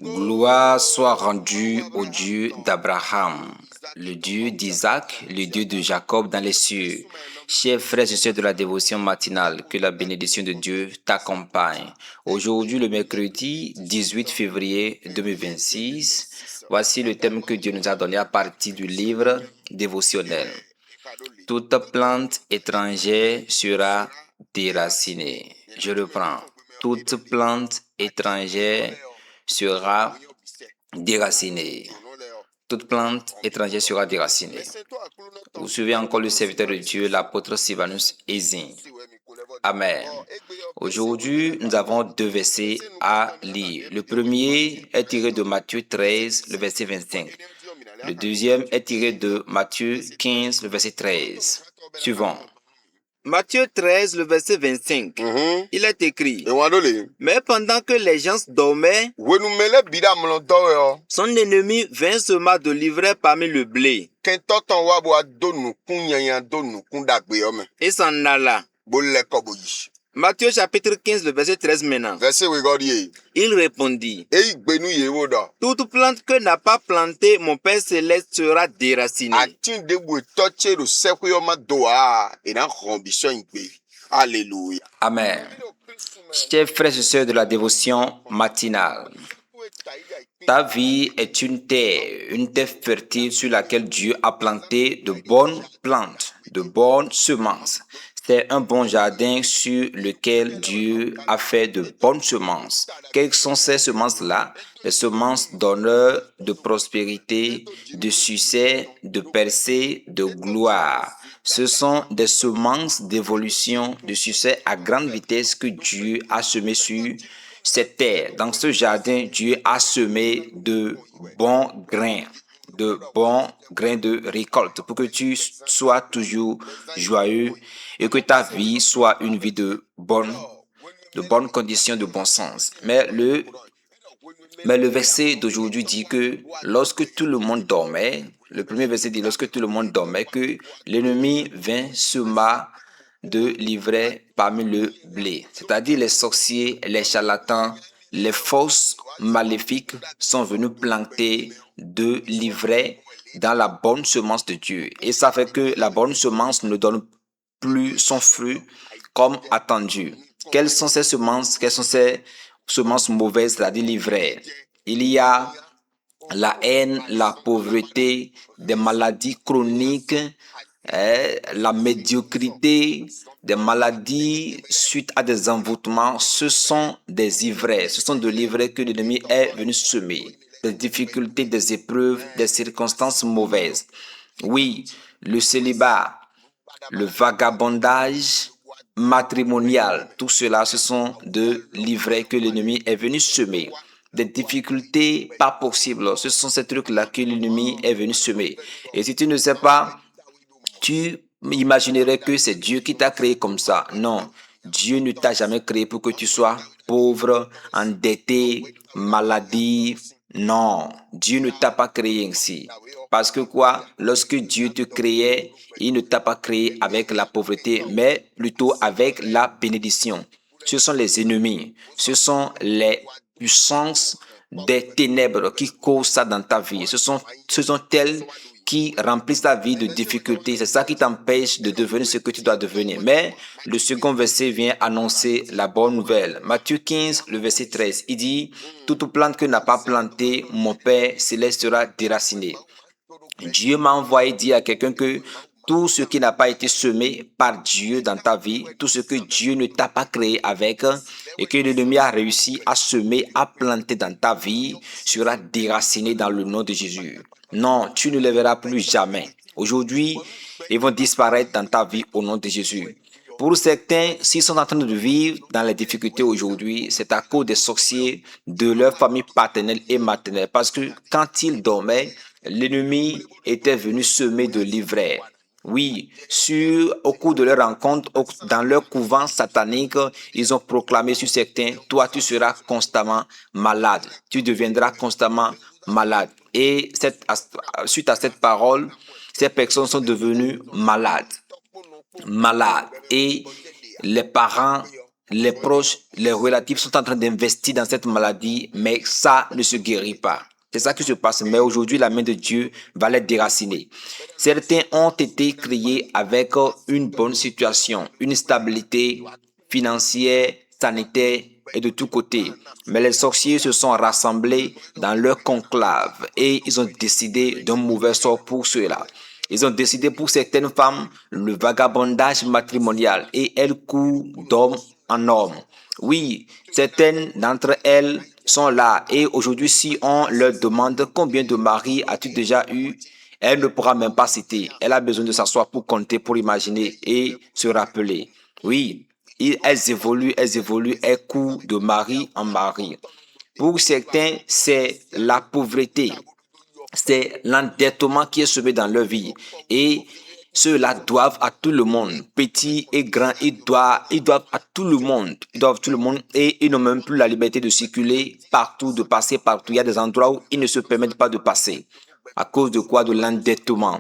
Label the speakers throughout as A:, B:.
A: Gloire soit rendue au Dieu d'Abraham, le Dieu d'Isaac, le Dieu de Jacob dans les cieux. Chers frères et sœurs de la dévotion matinale, que la bénédiction de Dieu t'accompagne. Aujourd'hui, le mercredi 18 février 2026, voici le thème que Dieu nous a donné à partir du livre dévotionnel. Toute plante étrangère sera déracinée. Je reprends. Toute plante étrangère sera déracinée. Toute plante étrangère sera déracinée. Vous suivez encore le serviteur de Dieu, l'apôtre Sylvanus Ezin. Amen. Aujourd'hui, nous avons deux versets à lire. Le premier est tiré de Matthieu 13, le verset 25. Le deuxième est tiré de Matthieu 15, le verset 13. Suivant. Matthieu 13, le verset 25. Il est écrit: Mais pendant que les gens dormaient, son ennemi vint semer de l'ivraie parmi le blé et s'en alla. Matthieu chapitre 15, le verset 13 maintenant. Il répondit: Toute plante que n'a pas plantée mon Père Céleste sera déracinée. Amen. Chers frères et sœurs de la dévotion matinale, ta vie est une terre fertile sur laquelle Dieu a planté de bonnes plantes, de bonnes semences. C'est un bon jardin sur lequel Dieu a fait de bonnes semences. Quelles sont ces semences-là? Les semences d'honneur, de prospérité, de succès, de percée, de gloire. Ce sont des semences d'évolution, de succès à grande vitesse que Dieu a semé sur cette terre. Dans ce jardin, Dieu a semé de bons grains de récolte pour que tu sois toujours joyeux et que ta vie soit une vie de bonnes conditions, de bon sens. Mais le verset d'aujourd'hui dit que lorsque tout le monde dormait, le premier verset dit lorsque tout le monde dormait, que l'ennemi vint semer de l'ivraie parmi le blé. C'est-à-dire les sorciers, les charlatans, les forces maléfiques sont venus planter de l'ivraie dans la bonne semence de Dieu. Et ça fait que la bonne semence ne donne plus son fruit comme attendu. Quelles sont ces semences? Quelles sont ces semences mauvaises, c'est-à-dire l'ivraie? Il y a la haine, la pauvreté, des maladies chroniques, la médiocrité, des maladies suite à des envoûtements. Ce sont des ivraies, ce sont de l'ivraie que l'ennemi est venu semer. Des difficultés, des épreuves, des circonstances mauvaises. Oui, le célibat, le vagabondage matrimonial, tout cela, ce sont de l'ivraie que l'ennemi est venu semer. Des difficultés pas possibles, ce sont ces trucs-là que l'ennemi est venu semer. Et si tu ne sais pas, tu imaginerais que c'est Dieu qui t'a créé comme ça. Non, Dieu ne t'a jamais créé pour que tu sois pauvre, endetté, maladif. Non, Dieu ne t'a pas créé ainsi. Parce que quoi? Lorsque Dieu te créait, il ne t'a pas créé avec la pauvreté, mais plutôt avec la bénédiction. Ce sont les ennemis, ce sont les puissances des ténèbres qui causent ça dans ta vie. Ce sont elles qui remplissent ta vie de difficultés. C'est ça qui t'empêche de devenir ce que tu dois devenir. Mais le second verset vient annoncer la bonne nouvelle. Matthieu 15, le verset 13, il dit: Toute plante que n'a pas plantée, mon Père Céleste sera déracinée. Dieu m'a envoyé dire à quelqu'un que tout ce qui n'a pas été semé par Dieu dans ta vie, tout ce que Dieu ne t'a pas créé avec et que l'ennemi a réussi à semer, à planter dans ta vie, sera déraciné dans le nom de Jésus. Non, tu ne les verras plus jamais. Aujourd'hui, ils vont disparaître dans ta vie au nom de Jésus. Pour certains, s'ils sont en train de vivre dans les difficultés aujourd'hui, c'est à cause des sorciers, de leur famille paternelle et maternelle. Parce que quand ils dormaient, l'ennemi était venu semer de l'ivraie. Oui, au cours de leur rencontre, dans leur couvent satanique, ils ont proclamé sur certains: toi, tu seras constamment malade. Tu deviendras constamment malade. Et suite à cette parole, ces personnes sont devenues malades. Et les parents, les proches, les relatifs sont en train d'investir dans cette maladie, mais ça ne se guérit pas. C'est ça qui se passe. Mais aujourd'hui, la main de Dieu va les déraciner. Certains ont été créés avec une bonne situation, une stabilité financière, sanitaire et de tous côtés. Mais les sorciers se sont rassemblés dans leur conclave et ils ont décidé d'un mauvais sort pour ceux-là. Ils ont décidé pour certaines femmes le vagabondage matrimonial et elles courent d'homme en homme. Oui, certaines d'entre elles sont là et aujourd'hui si on leur demande combien de maris as-tu déjà eu, elle ne pourra même pas citer. Elle a besoin de s'asseoir pour compter, pour imaginer et se rappeler. Oui, elles évoluent, elles courent de mari en mari. Pour certains, c'est la pauvreté. C'est l'endettement qui est semé dans leur vie. Et ceux-là doivent à tout le monde, petits et grands, ils doivent à tout le monde. Ils doivent à tout le monde et ils n'ont même plus la liberté de circuler partout, de passer partout. Il y a des endroits où ils ne se permettent pas de passer. À cause de quoi? De l'endettement.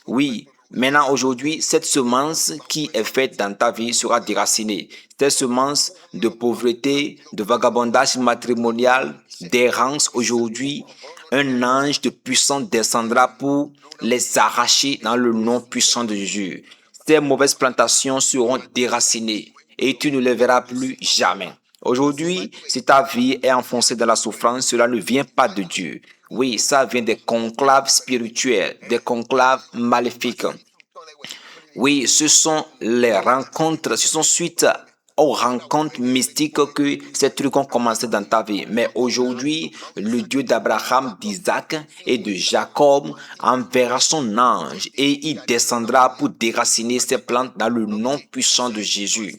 A: Oui, maintenant aujourd'hui, cette semence qui est faite dans ta vie sera déracinée. Cette semence de pauvreté, de vagabondage matrimonial, d'errance aujourd'hui, un ange de puissance descendra pour les arracher dans le nom puissant de Jésus. Ces mauvaises plantations seront déracinées et tu ne les verras plus jamais. Aujourd'hui, si ta vie est enfoncée dans la souffrance, cela ne vient pas de Dieu. Oui, ça vient des conclaves spirituels, des conclaves maléfiques. Oui, ce sont les rencontres, ce sont suite aux rencontres mystiques que ces trucs ont commencé dans ta vie. Mais aujourd'hui, le Dieu d'Abraham, d'Isaac et de Jacob enverra son ange et il descendra pour déraciner ces plantes dans le nom puissant de Jésus.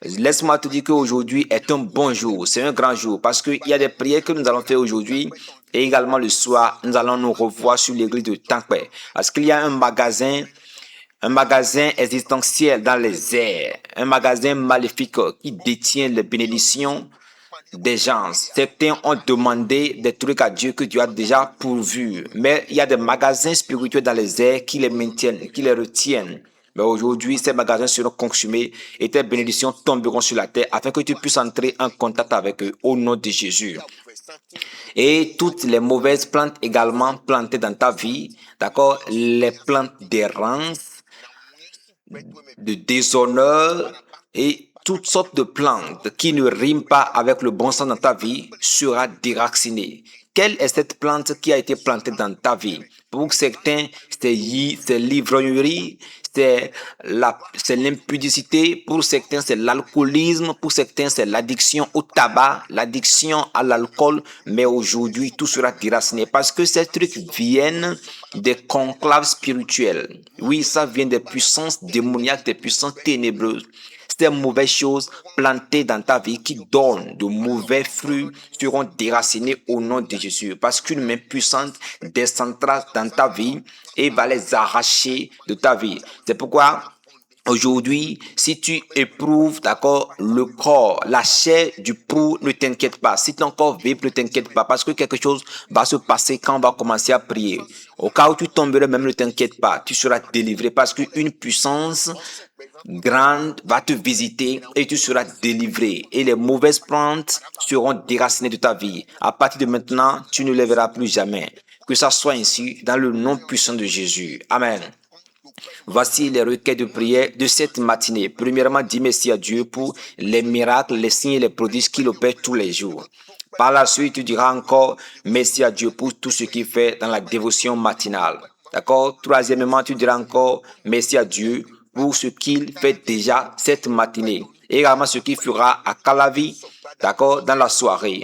A: Laisse-moi te dire qu'aujourd'hui est un bon jour, c'est un grand jour parce qu'il y a des prières que nous allons faire aujourd'hui et également le soir, nous allons nous revoir sur l'église de Tankwe parce qu'il y a un magasin existentiel dans les airs, un magasin maléfique qui détient les bénédictions des gens. Certains ont demandé des trucs à Dieu que Dieu a déjà pourvus, mais il y a des magasins spirituels dans les airs qui les maintiennent, qui les retiennent. Mais aujourd'hui, ces magasins seront consumés et tes bénédictions tomberont sur la terre afin que tu puisses entrer en contact avec eux au nom de Jésus. Et toutes les mauvaises plantes également plantées dans ta vie, d'accord, les plantes d'errance, de déshonneur et toutes sortes de plantes qui ne riment pas avec le bon sens dans ta vie sera déracinée. Quelle est cette plante qui a été plantée dans ta vie? Pour certains, c'est l'ivrognerie, c'est l'impudicité, pour certains, c'est l'alcoolisme, pour certains, c'est l'addiction au tabac, l'addiction à l'alcool, mais aujourd'hui, tout sera déraciné parce que ces trucs viennent des conclaves spirituels. Oui, ça vient des puissances démoniaques, des puissances ténébreuses. Ces mauvaises choses plantées dans ta vie qui donnent de mauvais fruits seront déracinées au nom de Jésus. Parce qu'une main puissante descendra dans ta vie et va les arracher de ta vie. C'est pourquoi aujourd'hui, si tu éprouves, d'accord, le corps, la chair du pouls, ne t'inquiète pas. Si ton corps vibre, ne t'inquiète pas parce que quelque chose va se passer quand on va commencer à prier. Au cas où tu tomberais même, ne t'inquiète pas. Tu seras délivré parce qu'une puissance grande va te visiter et tu seras délivré. Et les mauvaises plantes seront déracinées de ta vie. À partir de maintenant, tu ne les verras plus jamais. Que ça soit ainsi dans le nom puissant de Jésus. Amen. Voici les requêtes de prière de cette matinée. Premièrement, dis merci à Dieu pour les miracles, les signes et les prodiges qu'il opère tous les jours. Par la suite, tu diras encore merci à Dieu pour tout ce qu'il fait dans la dévotion matinale. D'accord? Troisièmement, tu diras encore merci à Dieu pour ce qu'il fait déjà cette matinée. Et également ce qu'il fera à Calavi, d'accord, dans la soirée.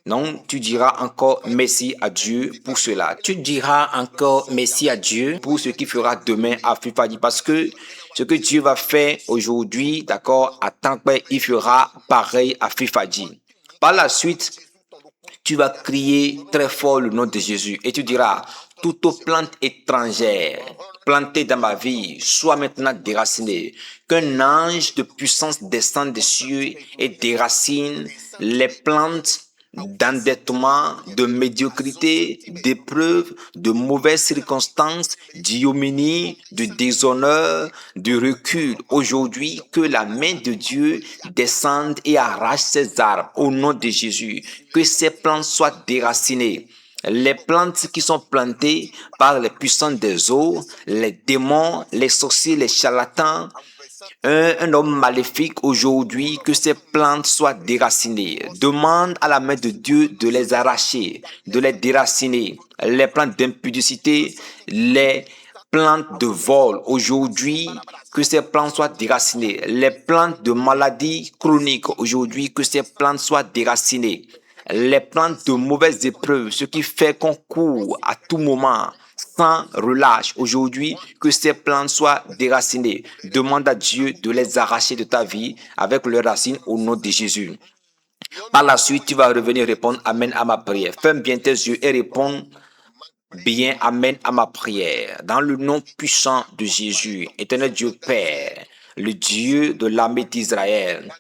A: Donc, tu diras encore merci à Dieu pour cela. Tu diras encore merci à Dieu pour ce qu'il fera demain à Fifadi. Parce que ce que Dieu va faire aujourd'hui, d'accord, à Tankwe, il fera pareil à Fifadi. Par la suite, tu vas crier très fort le nom de Jésus et tu diras, toute plante étrangère plantée dans ma vie soit maintenant déracinée. Qu'un ange de puissance descende des cieux et déracine les plantes d'endettement, de médiocrité, d'épreuves, de mauvaises circonstances, d'ignominie, de déshonneur, de recul. Aujourd'hui, que la main de Dieu descende et arrache ces arbres au nom de Jésus. Que ces plantes soient déracinées. Les plantes qui sont plantées par les puissants des eaux, les démons, les sorciers, les charlatans, un homme maléfique aujourd'hui, que ces plantes soient déracinées. Demande à la main de Dieu de les arracher, de les déraciner. Les plantes d'impudicité, les plantes de vol aujourd'hui, que ces plantes soient déracinées. Les plantes de maladies chroniques aujourd'hui, que ces plantes soient déracinées. Les plantes de mauvaises épreuves, ce qui fait qu'on court à tout moment sans relâche aujourd'hui, que ces plantes soient déracinées. Demande à Dieu de les arracher de ta vie avec leurs racines au nom de Jésus. Par la suite, tu vas revenir répondre Amen à ma prière. Ferme bien tes yeux et réponds bien Amen à ma prière. Dans le nom puissant de Jésus, éternel Dieu Père, le Dieu de l'armée d'Israël,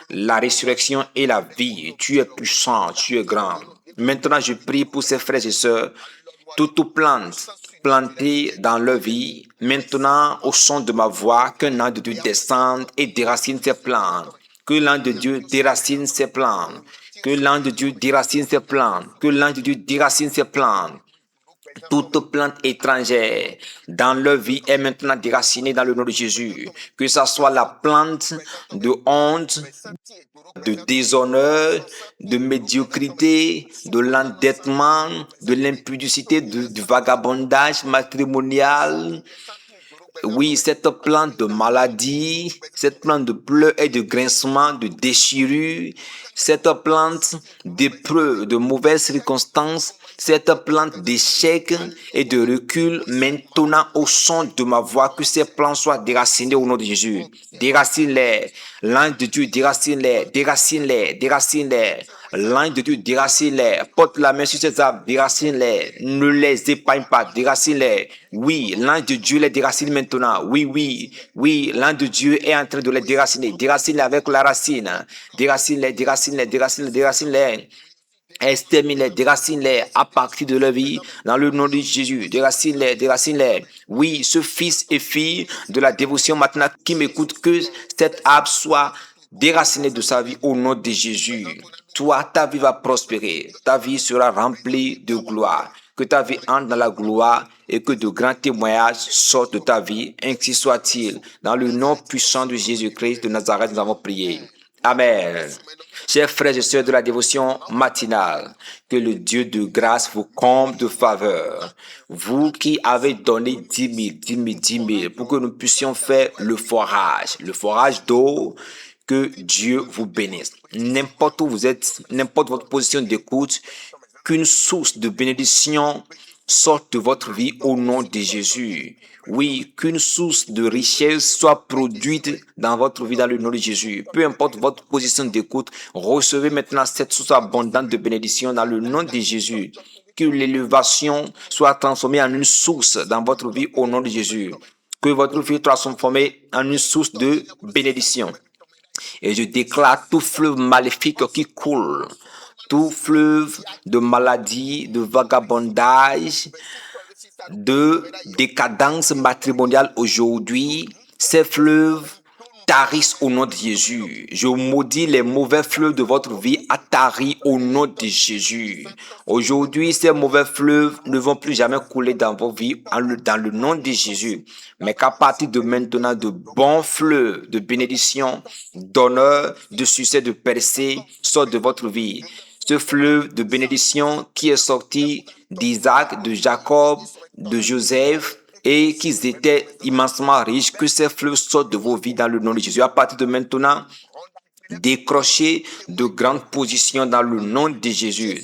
A: la résurrection et la vie, tu es puissant, tu es grand. Maintenant, je prie pour ces frères et sœurs, toute plante plantée dans leur vie, maintenant, au son de ma voix, qu'un ange de Dieu descende et déracine ces plantes. Que l'ange de Dieu déracine ces plantes. Que l'ange de Dieu déracine ces plantes. Que l'ange de Dieu déracine ces plantes. Toute plante étrangère dans leur vie est maintenant déracinée dans le nom de Jésus. Que ce soit la plante de honte, de déshonneur, de médiocrité, de l'endettement, de l'impudicité, du vagabondage matrimonial. Oui, cette plante de maladie, cette plante de pleurs et de grincement, de déchirure, cette plante d'épreuves, de mauvaises circonstances, cette plante d'échec et de recul, maintenant au son de ma voix, que ces plantes soient déracinées au nom de Jésus. Déracine-les. L'ange de Dieu, déracine-les, déracine-les, déracine-les. L'ange de Dieu, déracine-les. Porte la main sur ces arbres, déracine-les. Ne les épargne pas, déracine-les. Oui, l'ange de Dieu les déracine maintenant. Oui, oui, oui, l'ange de Dieu est en train de les déraciner. Déracine-les avec la racine. Déracine-les, déracine-les, déracine-les, déracine-les. Extermine-les, déracine-les à partir de leur vie, dans le nom de Jésus. Déracine-les, déracine-les. Oui, ce fils et fille de la dévotion maintenant qui m'écoute, que cet arbre soit déraciné de sa vie au nom de Jésus. Toi, ta vie va prospérer. Ta vie sera remplie de gloire. Que ta vie entre dans la gloire et que de grands témoignages sortent de ta vie. Ainsi soit-il. Dans le nom puissant de Jésus-Christ de Nazareth, nous avons prié. Amen. Chers frères et sœurs de la dévotion matinale, que le Dieu de grâce vous comble de faveur. Vous qui avez donné 10 000, pour que nous puissions faire le forage d'eau, que Dieu vous bénisse. N'importe où vous êtes, n'importe votre position d'écoute, qu'une source de bénédiction sorte de votre vie au nom de Jésus. Oui, qu'une source de richesse soit produite dans votre vie dans le nom de Jésus. Peu importe votre position d'écoute, recevez maintenant cette source abondante de bénédiction dans le nom de Jésus. Que l'élévation soit transformée en une source dans votre vie au nom de Jésus. Que votre vie soit transformée en une source de bénédiction. Et je déclare tout fleuve maléfique qui coule, tout fleuve de maladie, de vagabondage, de décadence matrimoniale aujourd'hui, ces fleuves tarissent au nom de Jésus. Je maudis les mauvais fleuves de votre vie à tarir au nom de Jésus. Aujourd'hui, ces mauvais fleuves ne vont plus jamais couler dans vos vies dans le nom de Jésus. Mais qu'à partir de maintenant, de bons fleuves de bénédiction, d'honneur, de succès, de percée sortent de votre vie. Ce fleuve de bénédiction qui est sorti d'Isaac, de Jacob, de Joseph, et qu'ils étaient immensément riches, que ces fleuves sortent de vos vies dans le nom de Jésus. À partir de maintenant, décrochez de grandes positions dans le nom de Jésus.